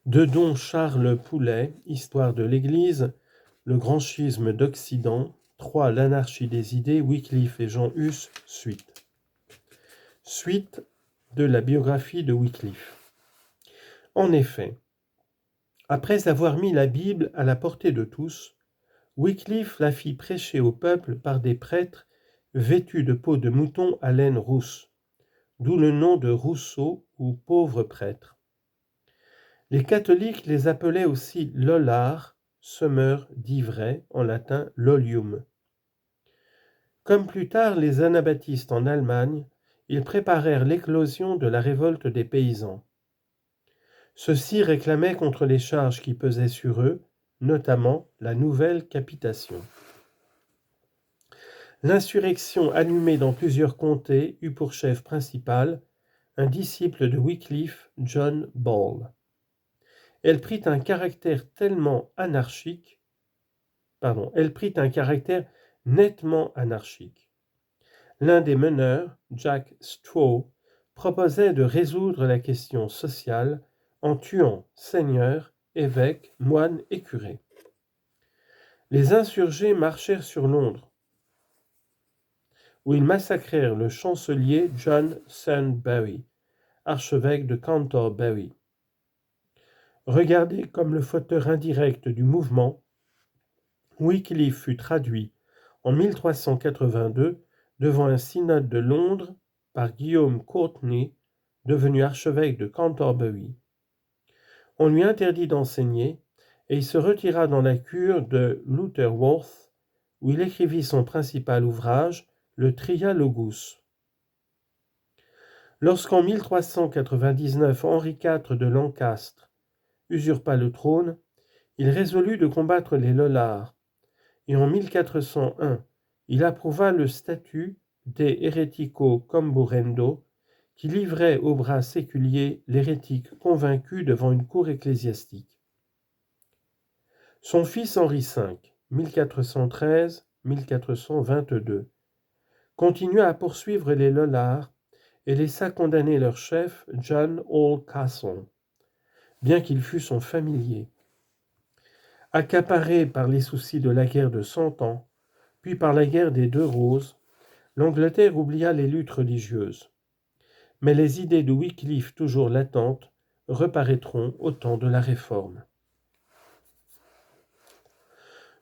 De Don Charles Poulet, Histoire de l'Église, Le grand schisme d'Occident, 3. L'anarchie des idées, Wycliffe et Jean Hus, suite. Suite de la biographie de Wycliffe. En effet, après avoir mis la Bible à la portée de tous, Wycliffe la fit prêcher au peuple par des prêtres vêtus de peau de mouton à laine rousse, d'où le nom de Rousseau ou pauvre prêtre. Les catholiques les appelaient aussi lollards, semeurs d'ivraie, en latin lolium. Comme plus tard les anabaptistes en Allemagne, ils préparèrent l'éclosion de la révolte des paysans. Ceux-ci réclamaient contre les charges qui pesaient sur eux, notamment la nouvelle capitation. L'insurrection allumée dans plusieurs comtés eut pour chef principal un disciple de Wycliffe, John Ball. Elle prit un caractère nettement anarchique. L'un des meneurs, Jack Straw, proposait de résoudre la question sociale en tuant seigneurs, évêques, moines et curés. Les insurgés marchèrent sur Londres, où ils massacrèrent le chancelier John Sandbury, archevêque de Canterbury. Regardé comme le fauteur indirect du mouvement, Wycliffe fut traduit en 1382 devant un synode de Londres par Guillaume Courtenay, devenu archevêque de Canterbury. On lui interdit d'enseigner et il se retira dans la cure de Lutterworth, où il écrivit son principal ouvrage, le Trialogus. Lorsqu'en 1399 Henri IV de Lancastre usurpa le trône, il résolut de combattre les Lollards, et en 1401, il approuva le statut des Heretico Comburendo, qui livrait au bras séculier l'hérétique convaincu devant une cour ecclésiastique. Son fils Henri V, 1413-1422, continua à poursuivre les Lollards et laissa condamner leur chef John Oldcastle, bien qu'il fût son familier. Accaparé par les soucis de la guerre de Cent Ans, puis par la guerre des Deux Roses, l'Angleterre oublia les luttes religieuses. Mais les idées de Wycliffe, toujours latentes, reparaîtront au temps de la Réforme.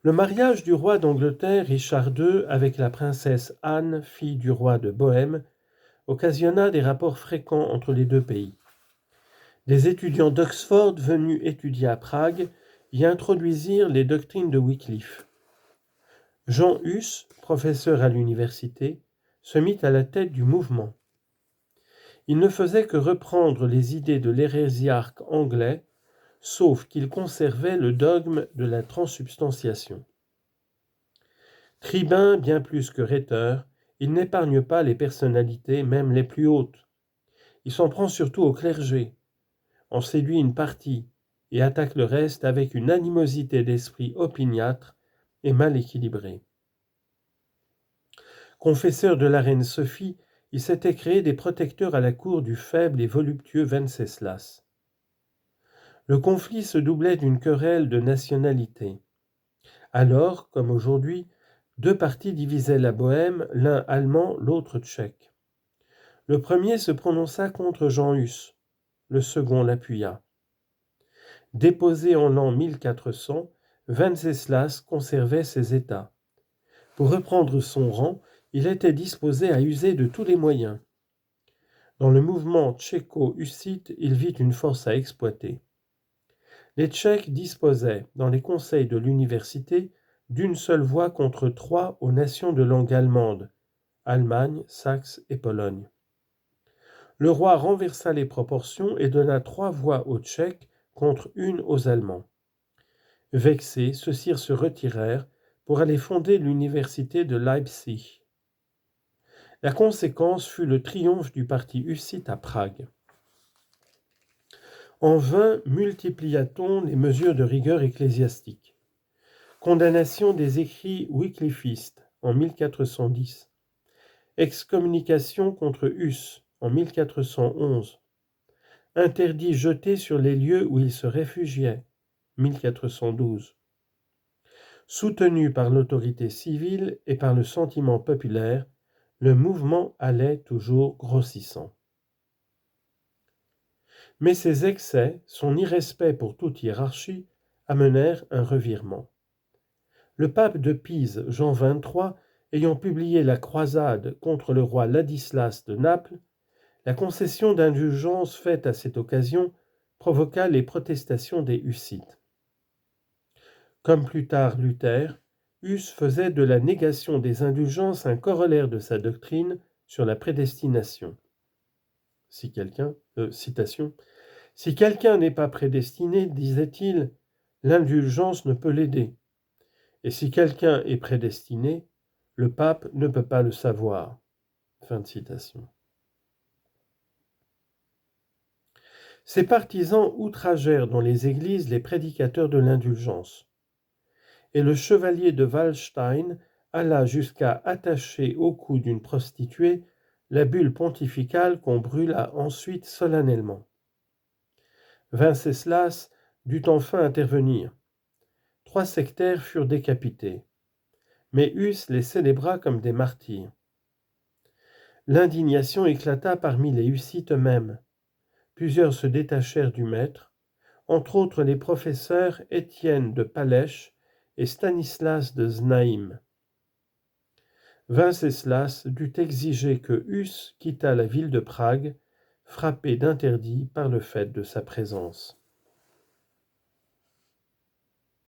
Le mariage du roi d'Angleterre Richard II avec la princesse Anne, fille du roi de Bohême, occasionna des rapports fréquents entre les deux pays. Des étudiants d'Oxford venus étudier à Prague y introduisirent les doctrines de Wycliffe. Jean Hus, professeur à l'université, se mit à la tête du mouvement. Il ne faisait que reprendre les idées de l'hérésiarque anglais, sauf qu'il conservait le dogme de la transsubstantiation. Tribun bien plus que rhéteur, il n'épargne pas les personnalités, même les plus hautes. Il s'en prend surtout au clergé, en séduit une partie et attaque le reste avec une animosité d'esprit opiniâtre et mal équilibrée. Confesseur de la reine Sophie, il s'était créé des protecteurs à la cour du faible et voluptueux Venceslas. Le conflit se doublait d'une querelle de nationalité. Alors, comme aujourd'hui, deux partis divisaient la Bohême, l'un allemand, l'autre tchèque. Le premier se prononça contre Jean Hus, le second l'appuya. Déposé en l'an 1400, Venceslas conservait ses États. Pour reprendre son rang, il était disposé à user de tous les moyens. Dans le mouvement tchéco-hussite, il vit une force à exploiter. Les Tchèques disposaient, dans les conseils de l'université, d'une seule voix contre 3 aux nations de langue allemande, Allemagne, Saxe et Pologne. Le roi renversa les proportions et donna 3 voix aux Tchèques contre 1 aux Allemands. Vexés, ceux-ci se retirèrent pour aller fonder l'université de Leipzig. La conséquence fut le triomphe du parti hussite à Prague. En vain multiplia-t-on les mesures de rigueur ecclésiastique. Condamnation des écrits wycliffistes en 1410. Excommunication contre Hus en 1411. interdit jeté sur les lieux où il se réfugiait, 1412. Soutenu par l'autorité civile et par le sentiment populaire, le mouvement allait toujours grossissant. Mais ces excès, son irrespect pour toute hiérarchie, amenèrent un revirement. Le pape de Pise, Jean XXIII, ayant publié la croisade contre le roi Ladislas de Naples, la concession d'indulgence faite à cette occasion provoqua les protestations des Hussites. Comme plus tard Luther, Huss faisait de la négation des indulgences un corollaire de sa doctrine sur la prédestination. Citation. Si quelqu'un n'est pas prédestiné, disait-il, l'indulgence ne peut l'aider. Et si quelqu'un est prédestiné, le pape ne peut pas le savoir. Fin de citation. Ces partisans outragèrent dans les églises les prédicateurs de l'indulgence. Et le chevalier de Wallstein alla jusqu'à attacher au cou d'une prostituée la bulle pontificale qu'on brûla ensuite solennellement. Wenceslas dut enfin intervenir. 3 sectaires furent décapités, mais Huss les célébra comme des martyrs. L'indignation éclata parmi les Hussites eux-mêmes. Plusieurs se détachèrent du maître, entre autres les professeurs Étienne de Palèche et Stanislas de Znaïm. Wenceslas dut exiger que Huss quittât la ville de Prague, frappé d'interdit par le fait de sa présence.